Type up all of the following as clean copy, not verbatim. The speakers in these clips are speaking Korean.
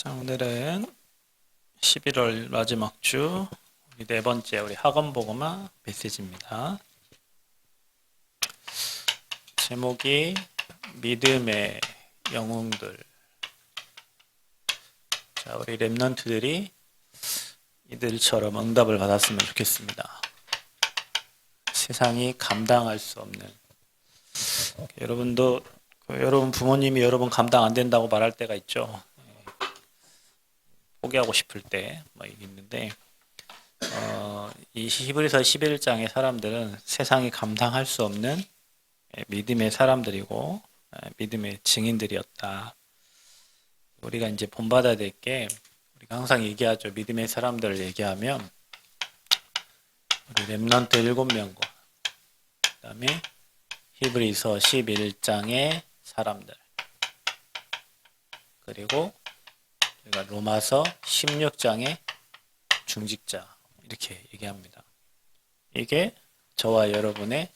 자, 오늘은 11월 마지막 주 우리 네 번째 우리 학원 복음화 메시지입니다. 제목이 믿음의 영웅들. 자, 우리 랩런트들이 이들처럼 응답을 받았으면 좋겠습니다. 세상이 감당할 수 없는. 여러분도 여러분 부모님이 여러분 감당 안 된다고 말할 때가 있죠. 포기하고 싶을 때 뭐 있는데 이 히브리서 11장의 사람들은 세상이 감당할 수 없는 믿음의 사람들이고 믿음의 증인들이었다. 우리가 이제 본받아야 될 게 우리가 항상 얘기하죠. 믿음의 사람들을 얘기하면 우리 렘넌트 7명과 그다음에 히브리서 11장의 사람들 그리고 우리가 로마서 16장의 중직자 이렇게 얘기합니다. 이게 저와 여러분의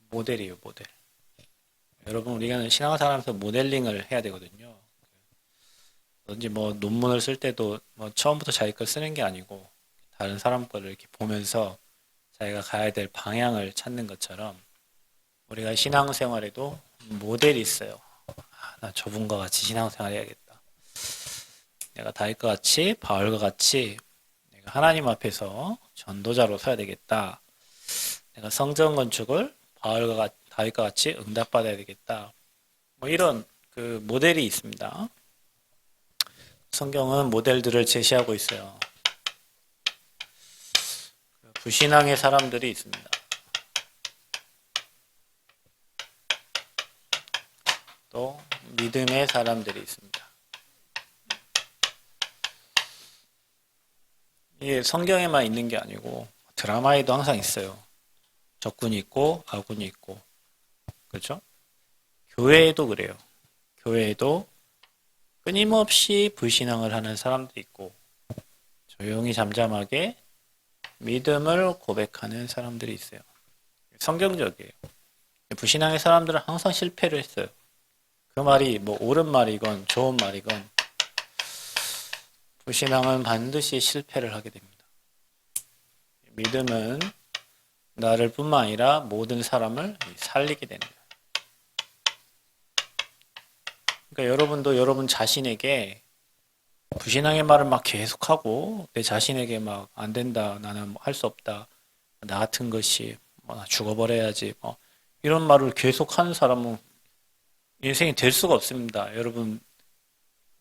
모델이에요, 모델. 여러분, 우리가 신앙생활하면서 모델링을 해야 되거든요. 언제 뭐 논문을 쓸 때도 뭐 처음부터 자기 걸 쓰는 게 아니고 다른 사람 거를 이렇게 보면서 자기가 가야 될 방향을 찾는 것처럼 우리가 신앙생활에도 모델이 있어요. 나 저분과 같이 신앙생활 해야겠다. 내가 다윗과 같이 바울과 같이 내가 하나님 앞에서 전도자로 서야 되겠다. 내가 성전 건축을 바울과 다윗과 같이 응답받아야 되겠다. 뭐 이런 그 모델이 있습니다. 성경은 모델들을 제시하고 있어요. 불신앙의 사람들이 있습니다. 또 믿음의 사람들이 있습니다. 이게 성경에만 있는 게 아니고 드라마에도 항상 있어요. 적군이 있고 아군이 있고 그렇죠? 교회에도 그래요. 교회에도 끊임없이 불신앙을 하는 사람도 있고 조용히 잠잠하게 믿음을 고백하는 사람들이 있어요. 성경적이에요. 불신앙의 사람들은 항상 실패를 했어요. 그 말이 뭐 옳은 말이건 좋은 말이건 불신앙은 반드시 실패를 하게 됩니다. 믿음은 나를 뿐만 아니라 모든 사람을 살리게 되는 거예요. 그러니까 여러분도 여러분 자신에게 불신앙의 말을 막 계속하고 내 자신에게 막 안 된다, 나는 할 수 없다, 나 같은 것이 뭐 나 죽어버려야지, 뭐 이런 말을 계속하는 사람은 인생이 될 수가 없습니다. 여러분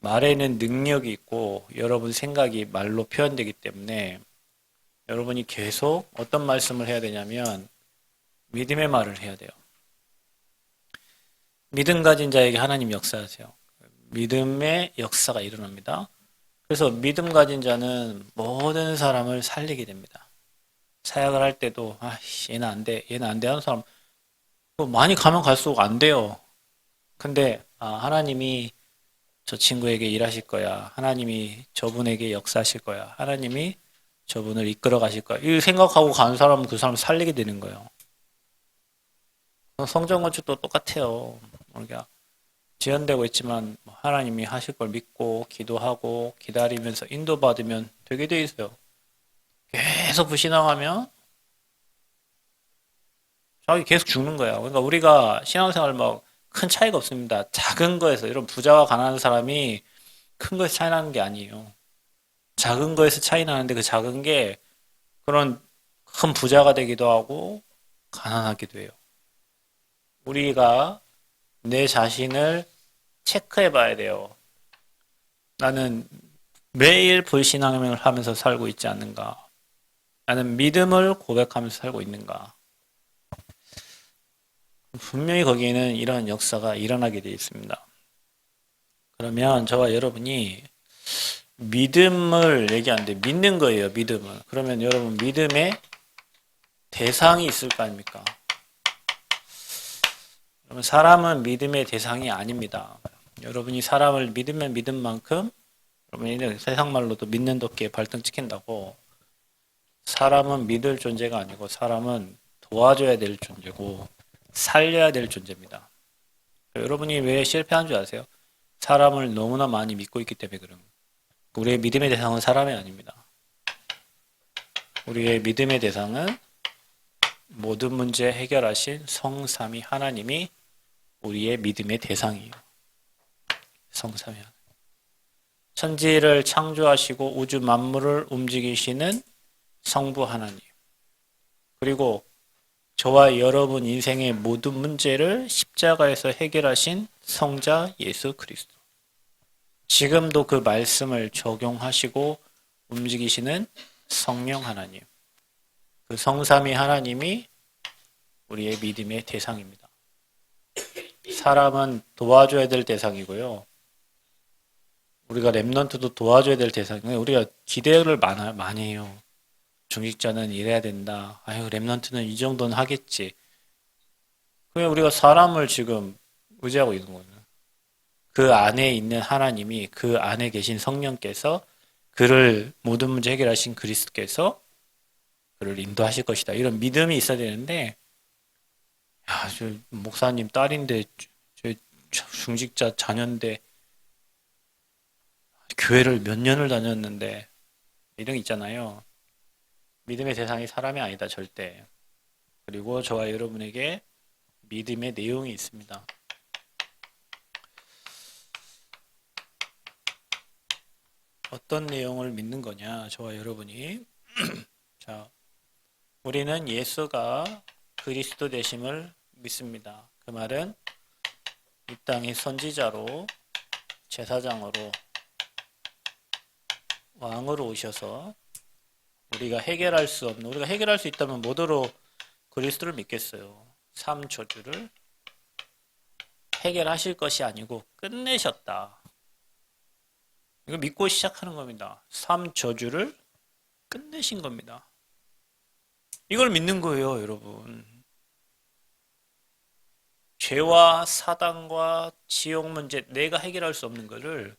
말에는 능력이 있고 여러분 생각이 말로 표현되기 때문에 여러분이 계속 어떤 말씀을 해야 되냐면 믿음의 말을 해야 돼요. 믿음 가진 자에게 하나님 역사하세요. 믿음의 역사가 일어납니다. 그래서 믿음 가진 자는 모든 사람을 살리게 됩니다. 사역을 할 때도 얘는 안 돼, 얘는 안 돼 하는 사람 많이 가면 갈수록 안 돼요. 근데 하나님이 저 친구에게 일하실 거야. 하나님이 저분에게 역사하실 거야. 하나님이 저분을 이끌어 가실 거야. 이 생각하고 가는 사람은 그 사람 살리게 되는 거예요. 성전 건축도 똑같아요. 우리가 지연되고 있지만 하나님이 하실 걸 믿고 기도하고 기다리면서 인도받으면 되게 돼 있어요. 계속 불신앙하면 자기 계속 죽는 거야. 그러니까 우리가 신앙생활 뭐 큰 차이가 없습니다. 작은 거에서 이런 부자와 가난한 사람이 큰 거에서 차이 나는 게 아니에요. 작은 거에서 차이 나는데 그 작은 게 그런 큰 부자가 되기도 하고 가난하기도 해요. 우리가 내 자신을 체크해 봐야 돼요. 나는 매일 불신앙을 하면서 살고 있지 않는가? 나는 믿음을 고백하면서 살고 있는가? 분명히 거기에는 이런 역사가 일어나게 되어 있습니다. 그러면 저와 여러분이 믿음을 얘기하는데 믿는 거예요, 믿음은. 그러면 여러분 믿음의 대상이 있을 거 아닙니까? 여러분 사람은 믿음의 대상이 아닙니다. 여러분이 사람을 믿으면 믿은 만큼 여러분이 세상 말로도 믿는 덕기에 발등 찍힌다고 사람은 믿을 존재가 아니고 사람은 도와줘야 될 존재고 살려야 될 존재입니다. 여러분이 왜 실패한 줄 아세요? 사람을 너무나 많이 믿고 있기 때문에 그런 거예요. 우리의 믿음의 대상은 사람이 아닙니다. 우리의 믿음의 대상은 모든 문제 해결하신 성삼위 하나님이 우리의 믿음의 대상이에요. 성삼위 하나님. 천지를 창조하시고 우주 만물을 움직이시는 성부 하나님. 그리고 저와 여러분 인생의 모든 문제를 십자가에서 해결하신 성자 예수 그리스도. 지금도 그 말씀을 적용하시고 움직이시는 성령 하나님. 그 성삼위 하나님이 우리의 믿음의 대상입니다. 사람은 도와줘야 될 대상이고요. 우리가 렘넌트도 도와줘야 될 대상이에요. 우리가 기대를 많이 해요. 중직자는 이래야 된다. 아유, 렘넌트는 이 정도는 하겠지. 그냥 우리가 사람을 지금 의지하고 있는 거예요. 그 안에 있는 하나님이, 그 안에 계신 성령께서 그를 모든 문제 해결하신 그리스도께서 그를 인도하실 것이다. 이런 믿음이 있어야 되는데, 야, 저 목사님 딸인데, 저 중직자 자녀인데, 교회를 몇 년을 다녔는데, 이런 게 있잖아요. 믿음의 대상이 사람이 아니다, 절대. 그리고 저와 여러분에게 믿음의 내용이 있습니다. 어떤 내용을 믿는 거냐, 저와 여러분이. 자, 우리는 예수가 그리스도 되심을 믿습니다. 그 말은 이 땅의 선지자로, 제사장으로, 왕으로 오셔서 우리가 해결할 수 없는, 우리가 해결할 수 있다면 뭐더러 그리스도를 믿겠어요. 삶 저주를 해결하실 것이 아니고 끝내셨다. 이거 믿고 시작하는 겁니다. 삶 저주를 끝내신 겁니다. 이걸 믿는 거예요, 여러분. 죄와 사단과 지옥 문제, 내가 해결할 수 없는 것을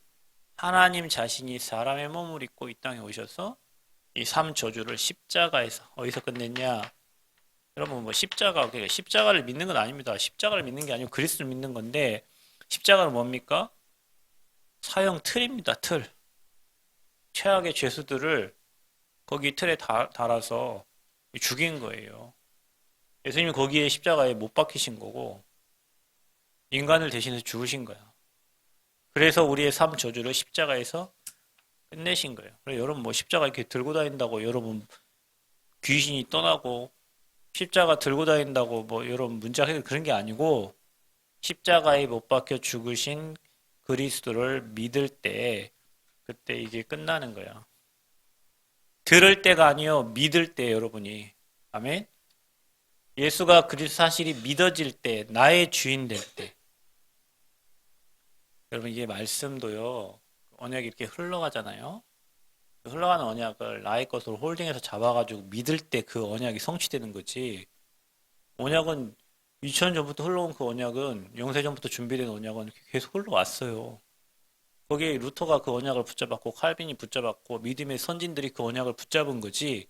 하나님 자신이 사람의 몸을 입고 이 땅에 오셔서 이 삶 저주를 십자가에서, 어디서 끝냈냐? 여러분, 뭐 십자가를 믿는 건 아닙니다. 십자가를 믿는 게 아니고 그리스도를 믿는 건데, 십자가는 뭡니까? 사형 틀입니다. 틀. 최악의 죄수들을 거기 틀에 달아서 죽인 거예요. 예수님이 거기에 십자가에 못 박히신 거고 인간을 대신해서 죽으신 거야. 그래서 우리의 삶 저주를 십자가에서 끝내신 거예요. 그래서 여러분 뭐 십자가 이렇게 들고 다닌다고 여러분 귀신이 떠나고 십자가 들고 다닌다고 뭐 여러분 문제가 그런 게 아니고 십자가에 못 박혀 죽으신 그리스도를 믿을 때 그때 이게 끝나는 거야. 들을 때가 아니요 믿을 때 여러분이. 아멘. 예수가 그리스도 사실이 믿어질 때, 나의 주인 될 때. 여러분 이게 말씀도요. 언약이 이렇게 흘러가잖아요. 흘러가는 언약을 나의 것으로 홀딩해서 잡아가지고 믿을 때 그 언약이 성취되는 거지. 언약은 2000년 전부터 흘러온 그 언약은 영세전부터 준비된 언약은 계속 흘러왔어요. 거기에 루터가 그 언약을 붙잡았고 칼빈이 붙잡았고 믿음의 선진들이 그 언약을 붙잡은 거지.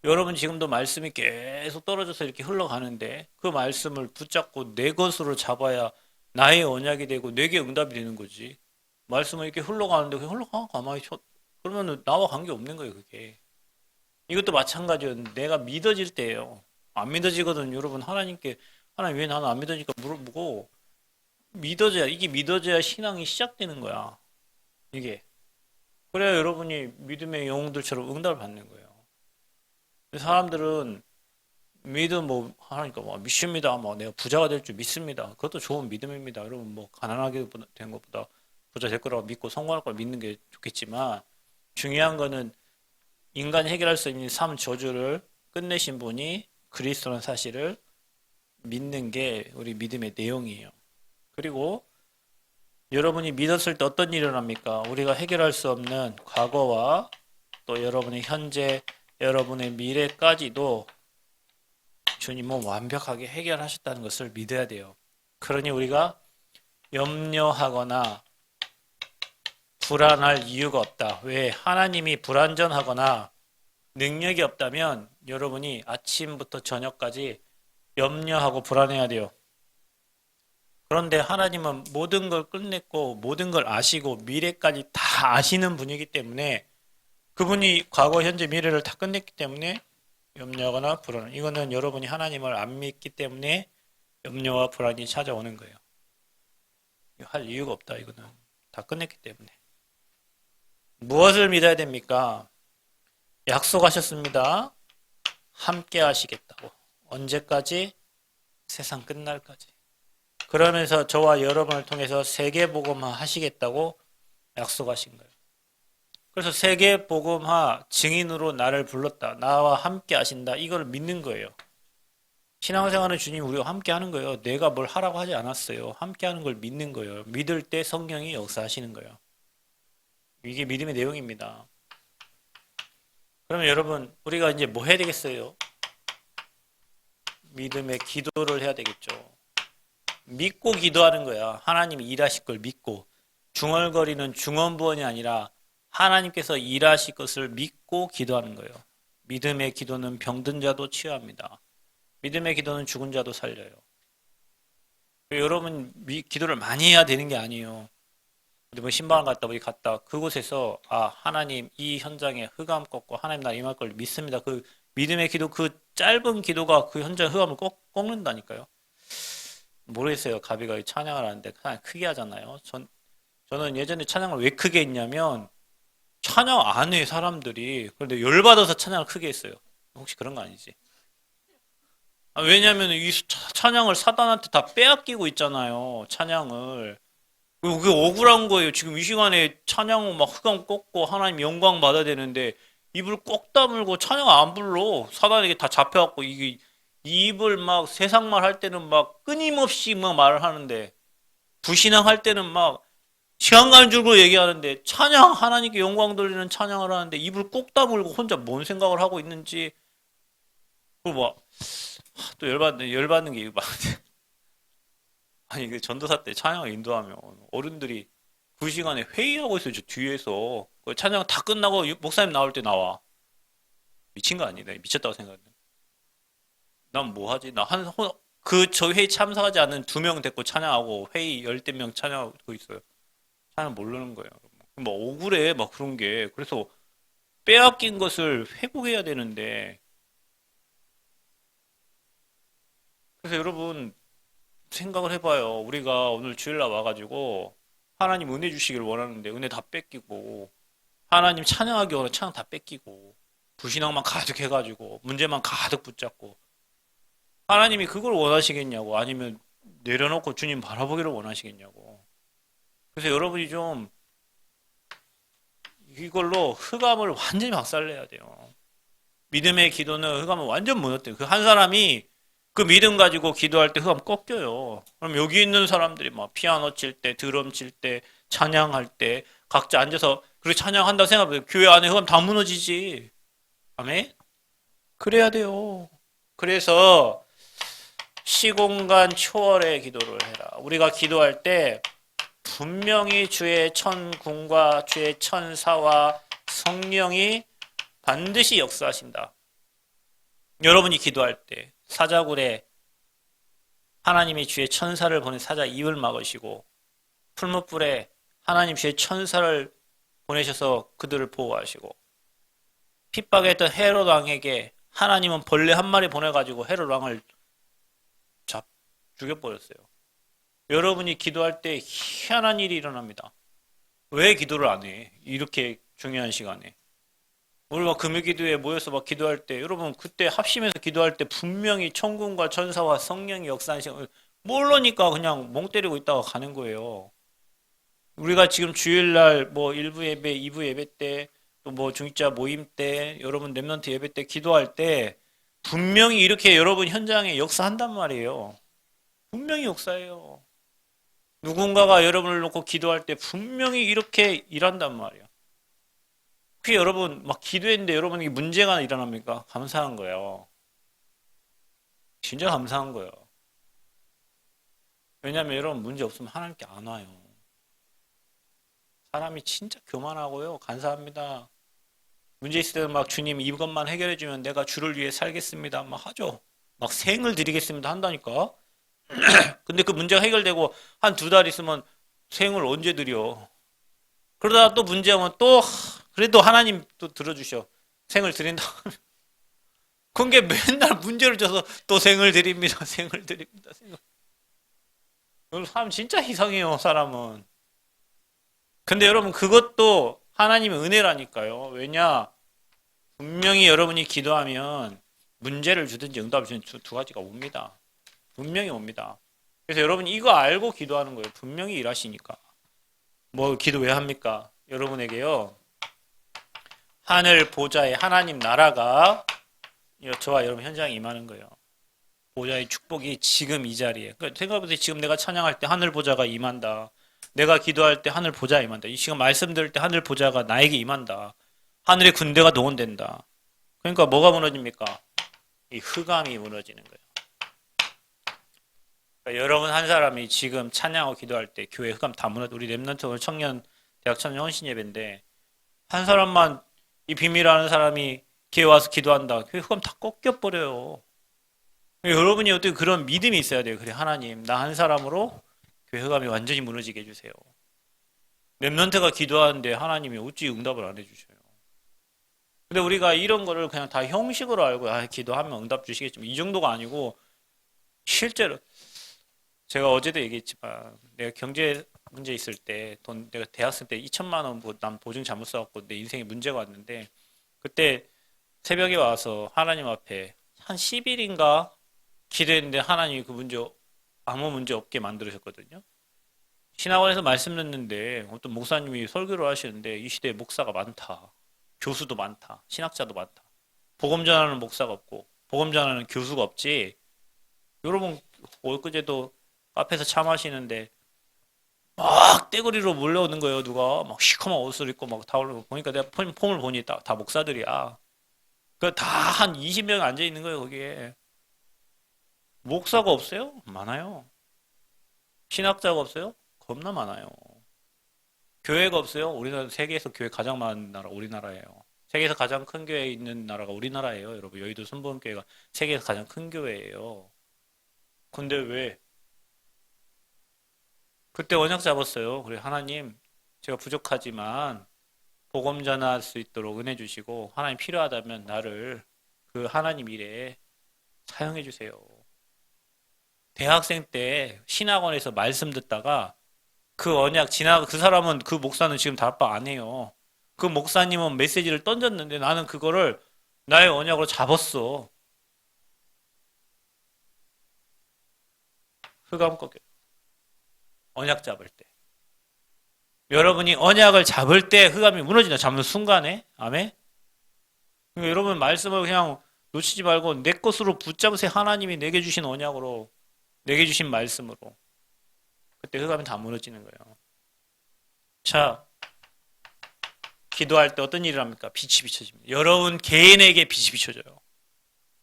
여러분 지금도 말씀이 계속 떨어져서 이렇게 흘러가는데 그 말씀을 붙잡고 내 것으로 잡아야 나의 언약이 되고 내게 응답이 되는 거지. 말씀은 이렇게 흘러가는데 그냥 흘러가 가만히 그러면 나와 관계 없는 거예요 그게. 이것도 마찬가지예요. 내가 믿어질 때예요. 안 믿어지거든 여러분. 하나님께 하나님 왜 나는 안 믿어지니까 물어보고 이게 믿어져야 신앙이 시작되는 거야. 이게 그래야 여러분이 믿음의 영웅들처럼 응답을 받는 거예요. 사람들은 믿음 뭐 하니까 뭐 믿습니다. 뭐 내가 부자가 될 줄 믿습니다. 그것도 좋은 믿음입니다. 여러분 뭐 가난하게 된 것보다 부자 될 거라고 믿고 성공할 걸 믿는 게 좋겠지만 중요한 거는 인간이 해결할 수 있는 삶 저주를 끝내신 분이 그리스도라는 사실을 믿는 게 우리 믿음의 내용이에요. 그리고 여러분이 믿었을 때 어떤 일이 일어납니까? 우리가 해결할 수 없는 과거와 또 여러분의 현재, 여러분의 미래까지도 주님은 완벽하게 해결하셨다는 것을 믿어야 돼요. 그러니 우리가 염려하거나 불안할 이유가 없다. 왜? 하나님이 불완전하거나 능력이 없다면 여러분이 아침부터 저녁까지 염려하고 불안해야 돼요. 그런데 하나님은 모든 걸 끝냈고 모든 걸 아시고 미래까지 다 아시는 분이기 때문에 그분이 과거, 현재, 미래를 다 끝냈기 때문에 염려하거나 불안. 이거는 여러분이 하나님을 안 믿기 때문에 염려와 불안이 찾아오는 거예요. 할 이유가 없다. 이거는 다 끝냈기 때문에. 무엇을 믿어야 됩니까? 약속하셨습니다. 함께 하시겠다고. 언제까지? 세상 끝날까지. 그러면서 저와 여러분을 통해서 세계복음화 하시겠다고 약속하신 거예요. 그래서 세계복음화 증인으로 나를 불렀다. 나와 함께 하신다. 이걸 믿는 거예요. 신앙생활은 주님 우리와 함께 하는 거예요. 내가 뭘 하라고 하지 않았어요. 함께 하는 걸 믿는 거예요. 믿을 때 성령이 역사하시는 거예요. 이게 믿음의 내용입니다. 그러면 여러분 우리가 이제 뭐 해야 되겠어요? 믿음의 기도를 해야 되겠죠. 믿고 기도하는 거야. 하나님이 일하실 걸 믿고. 중얼거리는 중언부언이 아니라 하나님께서 일하실 것을 믿고 기도하는 거예요. 믿음의 기도는 병든 자도 치유합니다. 믿음의 기도는 죽은 자도 살려요. 여러분 기도를 많이 해야 되는 게 아니에요. 뭐 신방을 갔다 어디 갔다 그곳에서 하나님 이 현장에 흑암 꺾고 하나님 나 임할 걸 믿습니다. 그 믿음의 기도 그 짧은 기도가 그 현장 흑암을 꺾는다니까요. 모르겠어요. 가비가 찬양을 하는데 그냥 크게 하잖아요. 저는 예전에 찬양을 왜 크게 했냐면 찬양 안 해 사람들이. 그런데 열받아서 찬양을 크게 했어요. 혹시 그런 거 아니지? 왜냐면 이 찬양을 사단한테 다 빼앗기고 있잖아요. 찬양을. 그게 억울한 거예요. 지금 이 시간에 찬양 막 흑암 꺾고 하나님 영광 받아야 되는데 입을 꼭 다물고 찬양 안 불러. 사단에게 다 잡혀갖고 이게 입을 막 세상 말 할 때는 막 끊임없이 막 말을 하는데 불신앙 할 때는 막 시간 가는 줄 알고 얘기하는데 찬양 하나님께 영광 돌리는 찬양을 하는데 입을 꼭 다물고 혼자 뭔 생각을 하고 있는지 그리고 막또 열받는 게 이거 아니 그 전도사 때 찬양을 인도하면 어른들이 그 시간에 회의하고 있어요. 저 뒤에서 그 찬양 다 끝나고 목사님 나올 때 나와. 미친 거 아니네. 미쳤다고 생각해. 난 뭐 하지? 저 회의 참석하지 않는 2명 데리고 찬양하고 회의 10명 찬양하고 있어요. 찬양 모르는 거예요. 뭐 억울해 막 그런 게. 그래서 빼앗긴 것을 회복해야 되는데 그래서 여러분 생각을 해봐요. 우리가 오늘 주일날 와가지고 하나님 은혜 주시길 원하는데 은혜 다 뺏기고 하나님 찬양하기 원하는 찬양 다 뺏기고 불신앙만 가득 해가지고 문제만 가득 붙잡고 하나님이 그걸 원하시겠냐고 아니면 내려놓고 주님 바라보기를 원하시겠냐고. 그래서 여러분이 좀 이걸로 흑암을 완전히 박살내야 돼요. 믿음의 기도는 흑암을 완전 무너뜨려요. 그 한 사람이 그 믿음 가지고 기도할 때 흑암 꺾여요. 그럼 여기 있는 사람들이 막 피아노 칠 때, 드럼 칠 때, 찬양할 때 각자 앉아서 그렇게 찬양한다고 생각해요. 교회 안에 흑암 다 무너지지. 아멘? 그래야 돼요. 그래서 시공간 초월의 기도를 해라. 우리가 기도할 때 분명히 주의 천군과 주의 천사와 성령이 반드시 역사하신다. 여러분이 기도할 때 사자굴에 하나님이 주의 천사를 보내 사자 입을 막으시고 풀무불에 하나님 주의 천사를 보내셔서 그들을 보호하시고 핍박했던 헤롯 왕에게 하나님은 벌레 한 마리 보내가지고 헤롯 왕을 죽여버렸어요. 여러분이 기도할 때 희한한 일이 일어납니다. 왜 기도를 안 해? 이렇게 중요한 시간에. 우리 막 금요기도에 모여서 막 기도할 때 여러분 그때 합심해서 기도할 때 분명히 천군과 천사와 성령이 역사하는 시간 모르니까 그냥 멍 때리고 있다가 가는 거예요. 우리가 지금 주일날 뭐 1부 예배, 2부 예배 때 또 뭐 중직자 모임 때 여러분 랩런트 예배 때 기도할 때 분명히 이렇게 여러분 현장에 역사한단 말이에요. 분명히 역사해요. 누군가가 여러분을 놓고 기도할 때 분명히 이렇게 일한단 말이에요. 혹시 여러분 막 기도했는데 여러분에게 문제가 일어납니까? 감사한 거예요. 진짜 감사한 거예요. 왜냐하면 여러분 문제 없으면 하나님께 안 와요. 사람이 진짜 교만하고요. 감사합니다. 문제 있을 때는 막 주님 이것만 해결해 주면 내가 주를 위해 살겠습니다. 막 하죠. 막 생을 드리겠습니다 한다니까. 근데 그 문제가 해결되고 한 두 달 있으면 생을 언제 드려? 그러다가 또 문제 오면 또 그래도 하나님 또 들어주셔. 생을 드린다. 그런 게 맨날 문제를 줘서 또 생을 드립니다. 생을 드립니다. 생을. 사람 진짜 이상해요, 사람은. 근데 여러분 그것도 하나님의 은혜라니까요. 왜냐? 분명히 여러분이 기도하면 문제를 주든지 응답을 주든지 두 가지가 옵니다. 분명히 옵니다. 그래서 여러분이 이거 알고 기도하는 거예요. 분명히 일하시니까. 뭐 기도 왜 합니까? 여러분에게요. 하늘 보좌에 하나님 나라가 저와 여러분 현장에 임하는 거예요. 보좌의 축복이 지금 이 자리에. 그러니까 생각해보세요. 지금 내가 찬양할 때 하늘 보좌가 임한다. 내가 기도할 때 하늘 보좌 임한다. 이 시간 말씀 들을 때 하늘 보좌가 나에게 임한다. 하늘의 군대가 동원된다. 그러니까 뭐가 무너집니까? 이 흑암이 무너지는 거예요. 그러니까 여러분 한 사람이 지금 찬양하고 기도할 때 교회 흑암 다 무너져. 우리 랩넌트 오늘 청년 대학 청년 헌신 예배인데 한 사람만 이 비밀 아는 사람이 교회 와서 기도한다. 교회 흑암 다 꺾여 버려요. 여러분이 어떻게 그런 믿음이 있어야 돼요. 그래 하나님 나 한 사람으로 교회 흑암이 완전히 무너지게 해주세요. 랩넌트가 기도하는데 하나님이 어찌 응답을 안 해주셔요. 근데 우리가 이런 거를 그냥 다 형식으로 알고 기도하면 응답 주시겠지만 이 정도가 아니고 실제로 제가 어제도 얘기했지만 내가 경제 문제 있을 때 돈 내가 대학생 때 2천만 원 난 보증 잘못 써갖고 내 인생에 문제가 왔는데 그때 새벽에 와서 하나님 앞에 한 10일인가 기도했는데 하나님이 그 문제 아무 문제 없게 만들으셨거든요. 신학원에서 말씀 듣는데 어떤 목사님이 설교를 하시는데 이 시대에 목사가 많다. 교수도 많다. 신학자도 많다. 복음 전하는 목사가 없고 복음 전하는 교수가 없지. 여러분 엊그제도 앞에서 차 마시는데 막 떼거리로 몰려오는 거예요. 누가 막 시커먼 옷을 입고 막 다 올라오고 보니까 내가 폼을 보니 다 목사들이야. 그 다 한 20명 앉아 있는 거예요. 거기에 목사가 없어요? 많아요. 신학자가 없어요? 겁나 많아요. 교회가 없어요? 우리나라 세계에서 교회 가장 많은 나라 우리나라예요. 세계에서 가장 큰 교회 있는 나라가 우리나라예요. 여러분 여의도 순복음교회가 세계에서 가장 큰 교회예요. 근데 왜 그때 언약 잡았어요. 그래 하나님 제가 부족하지만 복음 전할 수 있도록 은혜 주시고 하나님 필요하다면 나를 그 하나님 일에 사용해 주세요. 대학생 때 신학원에서 말씀 듣다가 그 언약 그 사람은 그 목사는 지금 답방 안 해요. 그 목사님은 메시지를 던졌는데 나는 그거를 나의 언약으로 잡았어. 흑암 꺾여. 언약 잡을 때. 여러분이 언약을 잡을 때 흑암이 무너진다. 잡는 순간에. 아멘. 그러니까 여러분 말씀을 그냥 놓치지 말고 내 것으로 붙잡으세요. 하나님이 내게 주신 언약으로, 내게 주신 말씀으로. 그때 흑암이 다 무너지는 거예요. 자, 기도할 때 어떤 일을 합니까? 빛이 비춰집니다. 여러분 개인에게 빛이 비춰져요.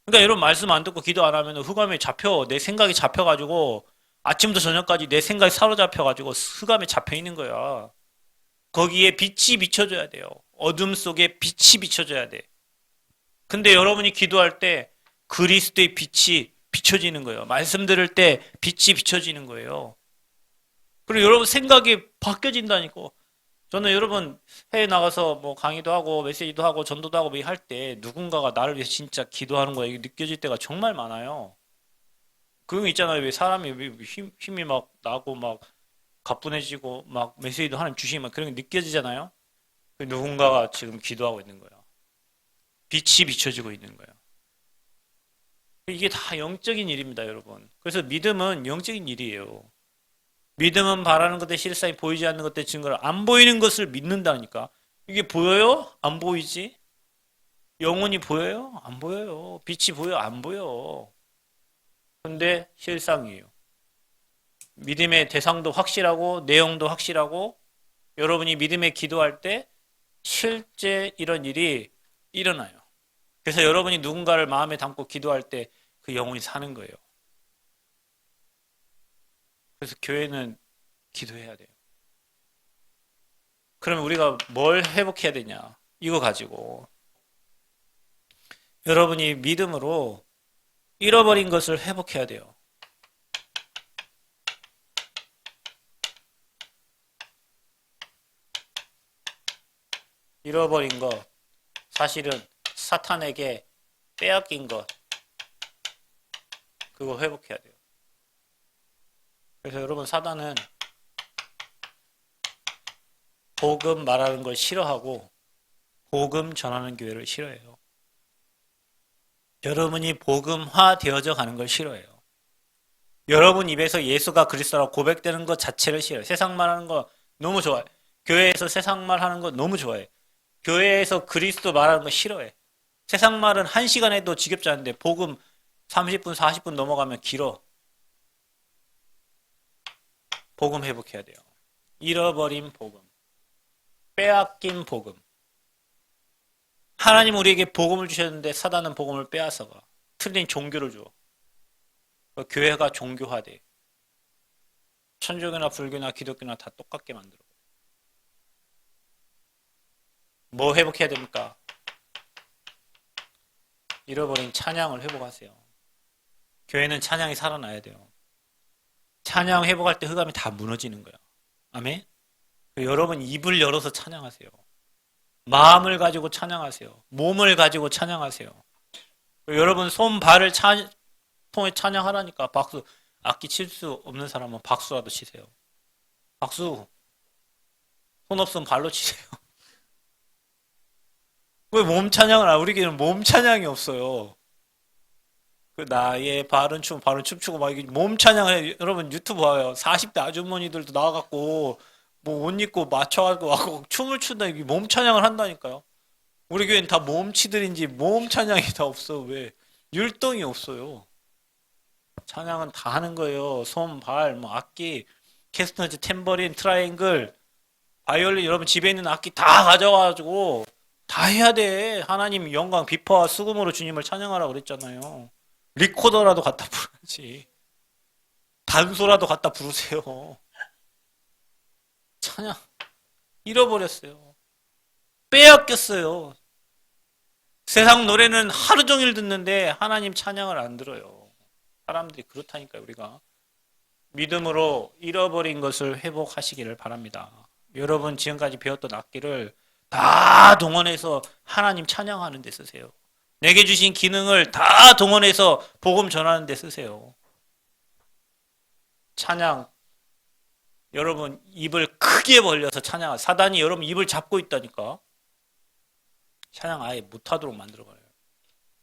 그러니까 여러분 말씀 안 듣고 기도 안 하면 흑암에 잡혀, 내 생각이 잡혀가지고 아침부터 저녁까지 내 생각이 사로잡혀가지고 흑암에 잡혀 있는 거야. 거기에 빛이 비춰져야 돼요. 어둠 속에 빛이 비춰져야 돼. 근데 여러분이 기도할 때 그리스도의 빛이 비춰지는 거예요. 말씀 들을 때 빛이 비춰지는 거예요. 그리고 여러분 생각이 바뀌어진다니까. 저는 여러분 해외 나가서 뭐 강의도 하고 메시지도 하고 전도도 하고 할 때 누군가가 나를 위해서 진짜 기도하는 거야. 이게 느껴질 때가 정말 많아요. 그런 거 있잖아요. 왜 사람이 힘이 막 나고 막 가뿐해지고 막 메시지도 하나님 주시니 막 그런 게 느껴지잖아요. 누군가가 지금 기도하고 있는 거야. 빛이 비춰지고 있는 거야. 이게 다 영적인 일입니다, 여러분. 그래서 믿음은 영적인 일이에요. 믿음은 바라는 것들 실상이 보이지 않는 것들 증거를 안 보이는 것을 믿는다니까. 이게 보여요? 안 보이지? 영혼이 보여요? 안 보여요. 빛이 보여? 안 보여. 근데 실상이에요. 믿음의 대상도 확실하고 내용도 확실하고 여러분이 믿음에 기도할 때 실제 이런 일이 일어나요. 그래서 여러분이 누군가를 마음에 담고 기도할 때 그 영혼이 사는 거예요. 그래서 교회는 기도해야 돼요. 그러면 우리가 뭘 회복해야 되냐? 이거 가지고 여러분이 믿음으로 잃어버린 것을 회복해야 돼요. 잃어버린 것, 사실은 사탄에게 빼앗긴 것, 그거 회복해야 돼요. 그래서 여러분, 사단은 복음 말하는 걸 싫어하고 복음 전하는 교회를 싫어해요. 여러분이 복음화 되어져 가는 걸 싫어해요. 여러분 입에서 예수가 그리스도라고 고백되는 것 자체를 싫어해요. 세상 말하는 거 너무 좋아해. 교회에서 세상 말하는 거 너무 좋아해. 교회에서 그리스도 말하는 거 싫어해. 세상 말은 1시간 해도 지겹지 않은데 복음 30분, 40분 넘어가면 길어. 복음 회복해야 돼요. 잃어버린 복음. 빼앗긴 복음. 하나님 우리에게 복음을 주셨는데 사단은 복음을 빼앗아가. 틀린 종교를 줘. 교회가 종교화돼. 천주교나 불교나 기독교나 다 똑같게 만들어. 뭐 회복해야 됩니까? 잃어버린 찬양을 회복하세요. 교회는 찬양이 살아나야 돼요. 찬양 회복할 때 흑암이 다 무너지는 거야. 아멘? 여러분 입을 열어서 찬양하세요. 마음을 가지고 찬양하세요. 몸을 가지고 찬양하세요. 여러분 손, 발을 통해 찬양하라니까 박수. 악기 칠 수 없는 사람은 박수라도 치세요. 박수. 손 없으면 발로 치세요. 왜 몸 찬양을 우리 교회는 몸 찬양이 없어요. 그 나의 발은 춤추고 막 몸 찬양을 해. 여러분 유튜브 봐요. 40대 아주머니들도 나와갖고 뭐 옷 입고 맞춰가지고 와고 춤을 춘다. 이게 몸 찬양을 한다니까요. 우리 교회는 다 몸치들인지 몸 찬양이 다 없어. 왜? 율동이 없어요. 찬양은 다 하는 거예요. 손, 발, 뭐 악기, 캐스터즈, 탬버린, 트라이앵글, 바이올린. 여러분 집에 있는 악기 다 가져와가지고 다 해야 돼. 하나님 영광, 비파와 수금으로 주님을 찬양하라고 그랬잖아요. 리코더라도 갖다 부르지. 단소라도 갖다 부르세요. 찬양 잃어버렸어요. 빼앗겼어요. 세상 노래는 하루 종일 듣는데 하나님 찬양을 안 들어요. 사람들이 그렇다니까요. 우리가 믿음으로 잃어버린 것을 회복하시기를 바랍니다. 여러분 지금까지 배웠던 악기를 다 동원해서 하나님 찬양하는 데 쓰세요. 내게 주신 기능을 다 동원해서 복음 전하는 데 쓰세요. 찬양, 여러분 입을 크게 벌려서 찬양. 사단이 여러분 입을 잡고 있다니까. 찬양 아예 못하도록 만들어버려요.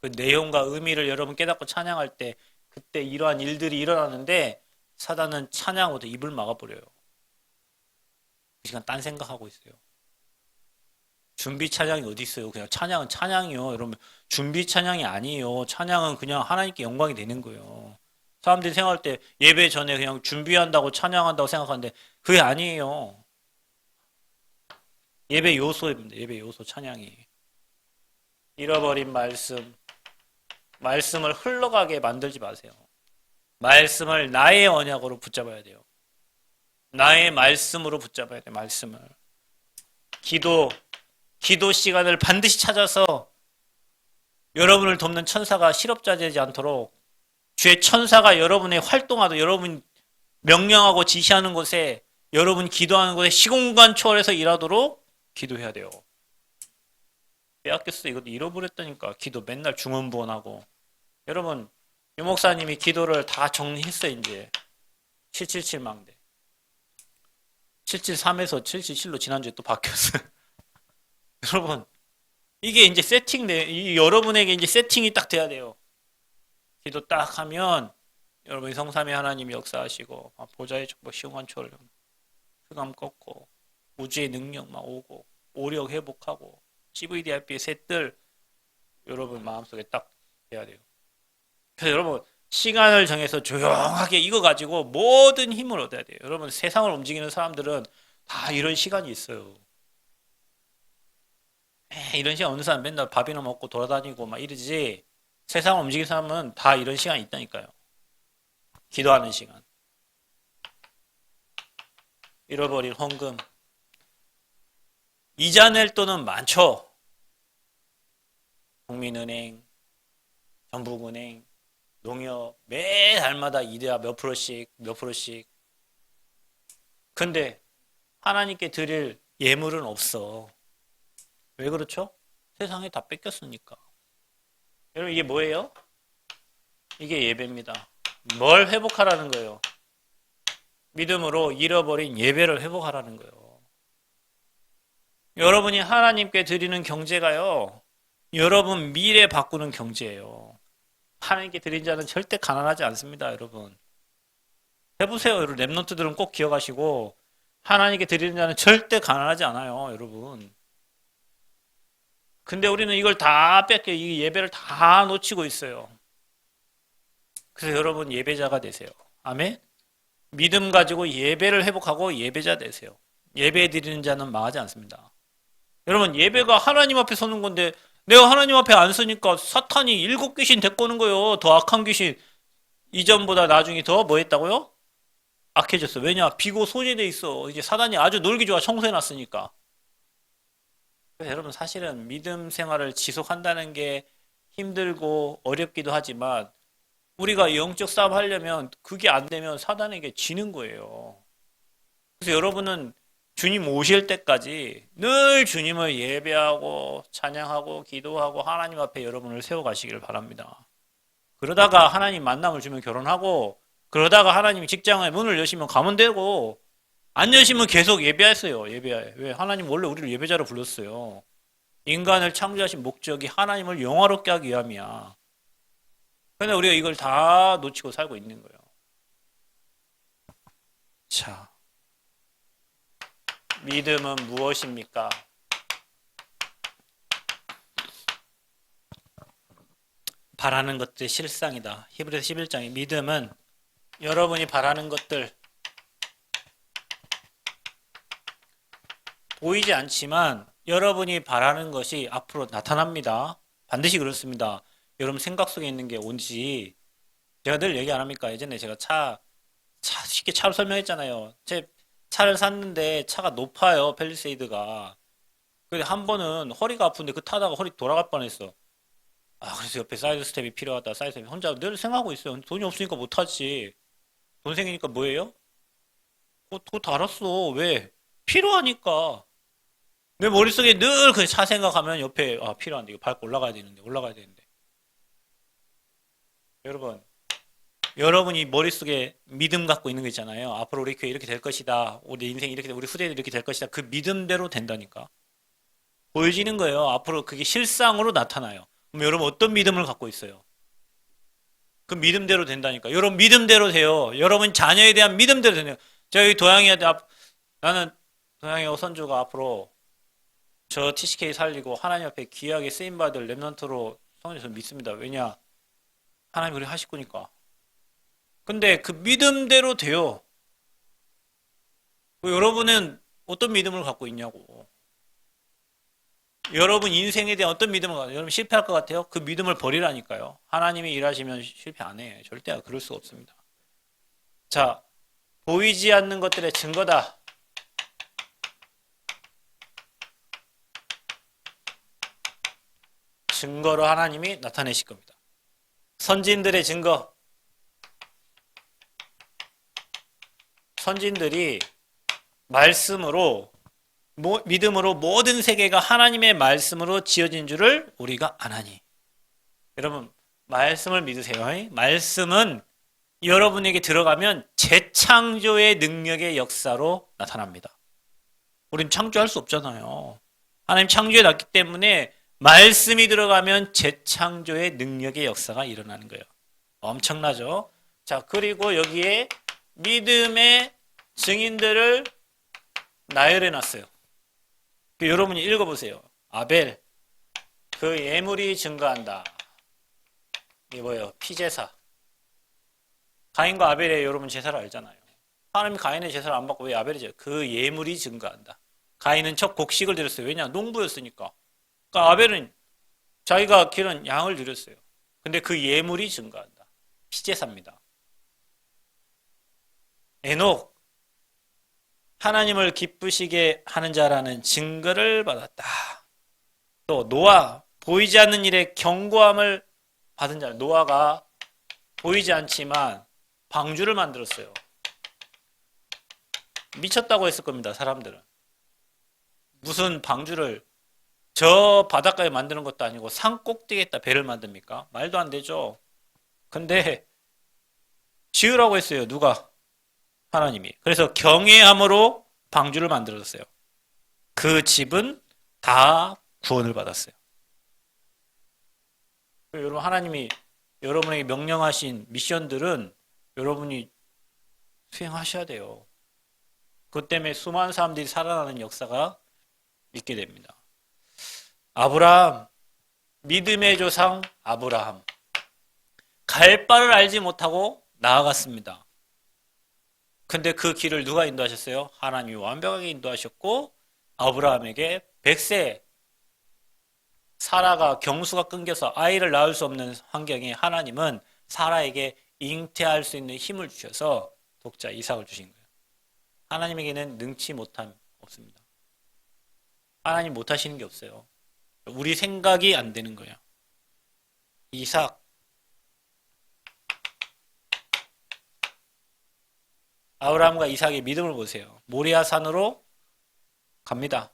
그 내용과 의미를 여러분 깨닫고 찬양할 때 그때 이러한 일들이 일어나는데 사단은 찬양으로 입을 막아버려요. 그 시간 딴 생각하고 있어요. 준비 찬양이 어디 있어요? 그냥 찬양은 찬양이요. 여러분 준비 찬양이 아니에요. 찬양은 그냥 하나님께 영광이 되는 거예요. 사람들이 생각할 때 예배 전에 그냥 준비한다고 찬양한다고 생각하는데 그게 아니에요. 예배 요소입니다. 예배 요소 찬양이. 잃어버린 말씀을 흘러가게 만들지 마세요. 말씀을 나의 언약으로 붙잡아야 돼요. 나의 말씀으로 붙잡아야 돼요. 말씀을. 기도 시간을 반드시 찾아서 여러분을 돕는 천사가 실업자되지 않도록 주의 천사가 여러분의 활동하도 여러분 명령하고 지시하는 곳에 여러분 기도하는 곳에 시공간 초월해서 일하도록 기도해야 돼요. 빼앗겼어. 이것도 잃어버렸다니까. 기도 맨날 중언부언하고. 여러분 유 목사님이 기도를 다 정리했어요. 이제 777 망대 773에서 777로 지난주에 또 바뀌었어요. 여러분 이게 이제 여러분에게 이제 세팅이 딱 돼야 돼요. 기도 딱 하면 여러분이 성삼위 하나님이 역사하시고 보좌의 축복 시공간 초월 흑암 꺾고 우주의 능력 막 오고 오력 회복하고 CVDIP의 셋들 여러분 마음속에 딱 돼야 돼요. 그래서 여러분 시간을 정해서 조용하게 이거 가지고 모든 힘을 얻어야 돼요. 여러분 세상을 움직이는 사람들은 다 이런 시간이 있어요. 이런 시간 없는 사람 맨날 밥이나 먹고 돌아다니고 막 이러지. 세상을 움직이는 사람은 다 이런 시간이 있다니까요. 기도하는 시간. 잃어버린 헌금. 이자 낼 돈은 많죠. 국민은행, 전북은행, 농협 매달마다 이자 몇 프로씩. 근데 하나님께 드릴 예물은 없어. 왜 그렇죠? 세상에 다 뺏겼으니까. 여러분 이게 뭐예요? 이게 예배입니다. 뭘 회복하라는 거예요? 믿음으로 잃어버린 예배를 회복하라는 거예요. 여러분이 하나님께 드리는 경제가요. 여러분 미래 바꾸는 경제예요. 하나님께 드린 자는 절대 가난하지 않습니다, 여러분. 해보세요, 여러분. 랩런트들은 꼭 기억하시고 하나님께 드리는 자는 절대 가난하지 않아요, 여러분. 근데 우리는 이걸 다 뺏겨, 이 예배를 다 놓치고 있어요. 그래서 여러분 예배자가 되세요. 아멘? 믿음 가지고 예배를 회복하고 예배자 되세요. 예배 드리는 자는 망하지 않습니다. 여러분 예배가 하나님 앞에 서는 건데 내가 하나님 앞에 안 서니까 사탄이 7귀신 데리고 오는 거예요. 더 악한 귀신. 이전보다 나중에 더 뭐 했다고요? 악해졌어. 왜냐? 비고 소재돼 있어. 이제 사단이 아주 놀기 좋아. 청소해놨으니까. 그래서 여러분 사실은 믿음 생활을 지속한다는 게 힘들고 어렵기도 하지만 우리가 영적 싸움 하려면 그게 안 되면 사단에게 지는 거예요. 그래서 여러분은 주님 오실 때까지 늘 주님을 예배하고 찬양하고 기도하고 하나님 앞에 여러분을 세워가시기를 바랍니다. 그러다가 하나님 만남을 주면 결혼하고 그러다가 하나님이 직장의 문을 여시면 가면 되고 안 여시면 계속 예배하세요. 예배해. 왜? 하나님 원래 우리를 예배자로 불렀어요. 인간을 창조하신 목적이 하나님을 영화롭게 하기 위함이야. 그런데 우리가 이걸 다 놓치고 살고 있는 거예요. 자, 믿음은 무엇입니까? 바라는 것들의 실상이다. 히브리서 11장의 믿음은 여러분이 바라는 것들 보이지 않지만 여러분이 바라는 것이 앞으로 나타납니다. 반드시 그렇습니다. 여러분 생각 속에 있는 게 뭔지 제가 늘 얘기 안 합니까? 예전에 제가 쉽게 차로 설명했잖아요. 제 차를 샀는데 차가 높아요. 팰리세이드가. 근데 한 번은 허리가 아픈데 그 타다가 허리 돌아갈 뻔했어. 아, 그래서 옆에 사이드 스텝이 필요하다. 사이드 스텝이 혼자 늘 생각하고 있어요. 돈이 없으니까 못 하지. 돈 생기니까 뭐예요? 그거 다 알았어. 왜? 필요하니까. 내 머릿속에 늘 그 차 생각하면 옆에 아, 필요한데 이거 밟고 올라가야 되는데. 여러분, 여러분이 머릿속에 믿음 갖고 있는 거 있잖아요. 앞으로 우리 교회 이렇게 될 것이다. 우리 인생 이렇게 우리 후대들 이렇게 될 것이다. 그 믿음대로 된다니까. 보여지는 거예요. 앞으로 그게 실상으로 나타나요. 그럼 여러분 어떤 믿음을 갖고 있어요? 그 믿음대로 된다니까. 여러분 믿음대로 돼요. 여러분 자녀에 대한 믿음대로 되네요. 저희 도양이한테 나는 도양이 선주가 앞으로 저 TCK 살리고 하나님 앞에 귀하게 쓰임받을 랩런트로 성령에서 믿습니다. 왜냐? 하나님 우리 하실 거니까. 근데 그 믿음대로 돼요. 여러분은 어떤 믿음을 갖고 있냐고. 여러분 인생에 대한 어떤 믿음을 갖고 여러분 실패할 것 같아요? 그 믿음을 버리라니까요. 하나님이 일하시면 실패 안 해. 절대 그럴 수가 없습니다. 자, 보이지 않는 것들의 증거다. 증거로 하나님이 나타내실 겁니다. 선진들의 증거. 선진들이 말씀으로 믿음으로 모든 세계가 하나님의 말씀으로 지어진 줄을 우리가 아나니. 여러분 말씀을 믿으세요. 말씀은 여러분에게 들어가면 재창조의 능력의 역사로 나타납니다. 우린 창조할 수 없잖아요. 하나님 창조해 놨기 때문에 말씀이 들어가면 재창조의 능력의 역사가 일어나는 거예요. 엄청나죠? 자, 그리고 여기에 믿음의 증인들을 나열해 놨어요. 여러분이 읽어보세요. 아벨, 그 예물이 증거한다. 이게 뭐예요? 피제사. 가인과 아벨의 여러분 제사를 알잖아요. 하나님이 가인의 제사를 안 받고 왜 아벨이 제사? 그 예물이 증거한다. 가인은 첫 곡식을 드렸어요. 왜냐? 농부였으니까. 그러니까 아벨은 자기가 기른 양을 드렸어요. 근데 그 예물이 증거한다. 피제사입니다. 에녹, 하나님을 기쁘시게 하는 자라는 증거를 받았다. 또 노아, 보이지 않는 일에 경고함을 받은 자. 노아가 보이지 않지만 방주를 만들었어요. 미쳤다고 했을 겁니다. 사람들은. 무슨 방주를 저 바닷가에 만드는 것도 아니고 산 꼭대기에다 배를 만듭니까? 말도 안 되죠. 근데 지으라고 했어요. 누가? 하나님이. 그래서 경외함으로 방주를 만들었어요. 그 집은 다 구원을 받았어요. 여러분, 하나님이 여러분에게 명령하신 미션들은 여러분이 수행하셔야 돼요. 그 때문에 수많은 사람들이 살아나는 역사가 있게 됩니다. 아브라함, 믿음의 조상 아브라함. 갈 바를 알지 못하고 나아갔습니다. 근데 그 길을 누가 인도하셨어요? 하나님이 완벽하게 인도하셨고 아브라함에게 100세 사라가 경수가 끊겨서 아이를 낳을 수 없는 환경에 하나님은 사라에게 잉태할 수 있는 힘을 주셔서 독자 이삭을 주신 거예요. 하나님에게는 능치 못함 없습니다. 하나님 못하시는 게 없어요. 우리 생각이 안 되는 거예요. 이삭, 아브라함과 이삭의 믿음을 보세요. 모리아 산으로 갑니다.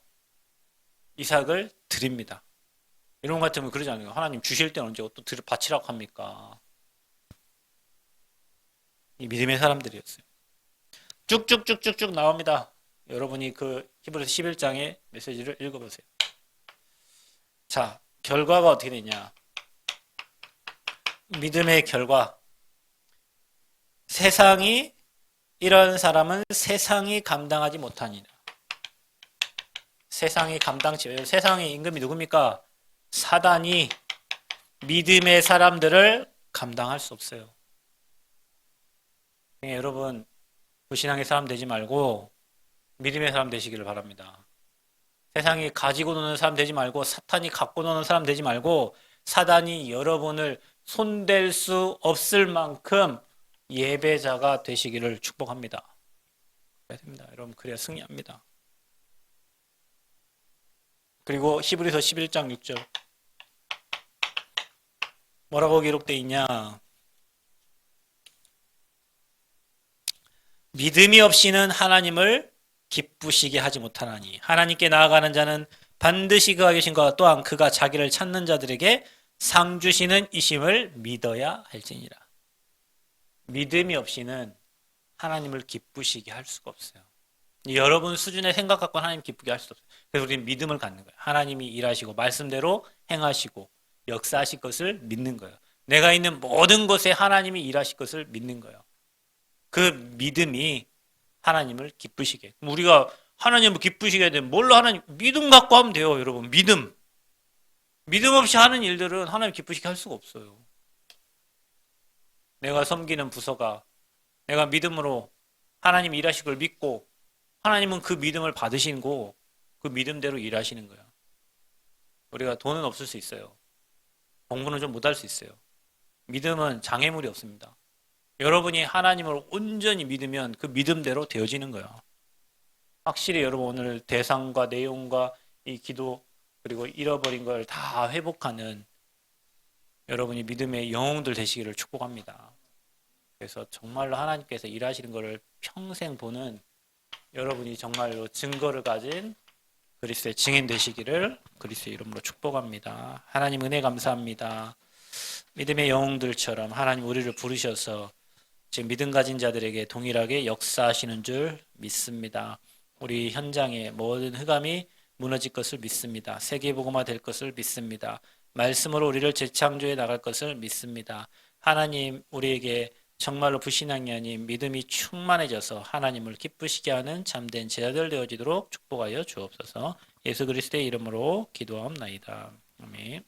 이삭을 드립니다. 이런 것 같으면 그러지 않아요. 하나님 주실 때는 언제 또 바치라고 합니까? 이 믿음의 사람들이었어요. 쭉쭉쭉쭉쭉 나옵니다. 여러분이 그 히브리서 11장의 메시지를 읽어보세요. 자, 결과가 어떻게 되냐? 믿음의 결과. 세상이 이런 사람은 세상이 감당하지 못하니라. 세상이 감당치. 세상의 임금이 누굽니까? 사단이 믿음의 사람들을 감당할 수 없어요. 여러분, 불신앙의 사람 되지 말고 믿음의 사람 되시기를 바랍니다. 세상이 가지고 노는 사람 되지 말고 사탄이 갖고 노는 사람 되지 말고 사단이 여러분을 손댈 수 없을 만큼 예배자가 되시기를 축복합니다. 그래야 됩니다. 여러분, 그래야 승리합니다. 그리고 히브리서 11장 6절 뭐라고 기록되어 있냐? 믿음이 없이는 하나님을 기쁘시게 하지 못하나니 하나님께 나아가는 자는 반드시 그가 계신가 또한 그가 자기를 찾는 자들에게 상 주시는 이심을 믿어야 할지니라. 믿음이 없이는 하나님을 기쁘시게 할 수가 없어요. 여러분 수준의 생각 갖고 하나님 기쁘게 할 수 없어요. 그래서 우리는 믿음을 갖는 거예요. 하나님이 일하시고 말씀대로 행하시고 역사하실 것을 믿는 거예요. 내가 있는 모든 곳에 하나님이 일하실 것을 믿는 거예요. 그 믿음이 하나님을 기쁘시게. 우리가 하나님을 기쁘시게 되면 뭘로 하나님 믿음 갖고 하면 돼요, 여러분. 믿음. 믿음 없이 하는 일들은 하나님 기쁘시게 할 수가 없어요. 내가 섬기는 부서가 내가 믿음으로 하나님 일하실 걸 믿고 하나님은 그 믿음을 받으시고 그 믿음대로 일하시는 거야. 우리가 돈은 없을 수 있어요. 공부는 좀 못할 수 있어요. 믿음은 장애물이 없습니다. 여러분이 하나님을 온전히 믿으면 그 믿음대로 되어지는 거예요. 확실히 여러분 오늘 대상과 내용과 이 기도 그리고 잃어버린 걸 다 회복하는 여러분이 믿음의 영웅들 되시기를 축복합니다. 그래서 정말로 하나님께서 일하시는 것을 평생 보는 여러분이 정말로 증거를 가진 그리스도의 증인 되시기를 그리스도의 이름으로 축복합니다. 하나님 은혜 감사합니다. 믿음의 영웅들처럼 하나님 우리를 부르셔서 지금 믿음 가진 자들에게 동일하게 역사하시는 줄 믿습니다. 우리 현장의 모든 흑암이 무너질 것을 믿습니다. 세계복음화 될 것을 믿습니다. 말씀으로 우리를 재창조해 나갈 것을 믿습니다. 하나님 우리에게 정말로 불신앙이 아닌 믿음이 충만해져서 하나님을 기쁘시게 하는 참된 제자들 되어지도록 축복하여 주옵소서. 예수 그리스도의 이름으로 기도하옵나이다. 아멘.